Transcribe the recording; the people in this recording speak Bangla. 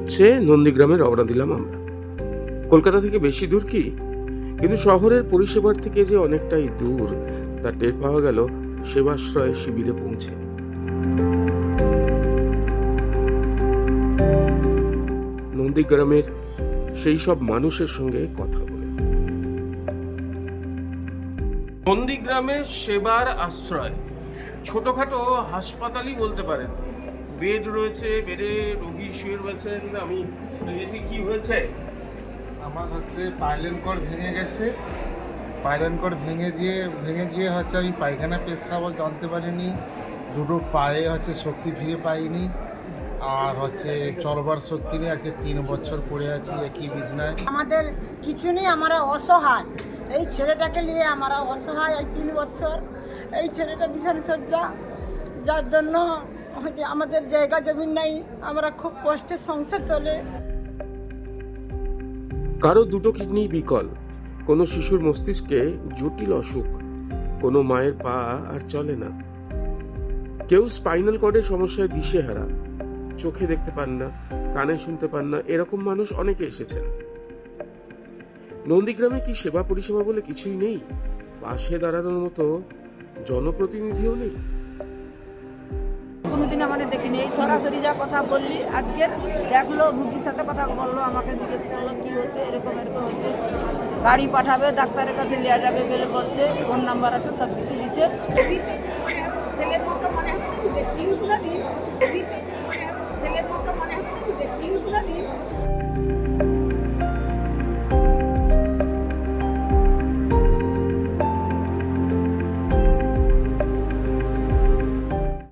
হচ্ছে নন্দীগ্রামে রওনা দিলাম আমরা। কলকাতা থেকে বেশি দূর কি, কিন্তু শহরের পরিষেবার থেকে যে অনেকটাই দূর তা টের পাওয়া গেল সেবাশ্রয় শিবিরে পৌঁছে। নন্দীগ্রামের সেই সব মানুষের সঙ্গে কথা বলে। নন্দীগ্রামের সেবার আশ্রয় ছোটখাটো হাসপাতালই বলতে পারেন। বেড রয়েছে, বেডে রোগী শুয়ে রয়েছেন। আমি বুঝেছি কি হয়েছে। আমার হচ্ছে পাইলেন কর্ড ভেঙে গেছে। পাইলেন কর্ড ভেঙে গিয়ে হচ্ছে আমি পায়খানা পেশাব জানতে পারিনি। দুটো পায়ে হচ্ছে শক্তি ফিরে পাইনি, আর হচ্ছে চলবার শক্তি নেই। আজকে 3 বছর পড়ে আছি একই বিছনায়। আমাদের কিছু নেই, আমরা অসহায়। এই ছেলেটাকে নিয়ে আমরা অসহায়। এই 3 বছর এই ছেলেটা বিছানা সজ্জা, যার জন্য আমাদের জায়গা জমি নেই। আমরা খুব কষ্টে সংসার চলে। কারো দুটো কিডনি বিকল, কোনো শিশুর মস্তিষ্কে জটিল অসুখ, কোনো মায়ের পা আর চলে না, কেউ স্পাইনাল কর্ডের সমস্যায় দিশেহারা, চোখে দেখতে পান না, কানে শুনতে পান না, এরকম মানুষ অনেকে এসেছেন। নন্দীগ্রামে কি সেবা পরিষেবা বলে কিছুই নেই? পাশে দাঁড়ানোর মতো জনপ্রতিনিধিও নেই? কোনোদিন আমাদের দেখিনি। এই সরাসরি যা কথা বললি আজকে দেখলো, রুগীর সাথে কথা বললো, আমাকে জিজ্ঞেস করলো কি হচ্ছে, এরকম হচ্ছে, গাড়ি পাঠাবে, ডাক্তারের কাছে নেওয়া যাবে বলে বলছে, ফোন নাম্বার আছে, সব কিছু দিচ্ছে।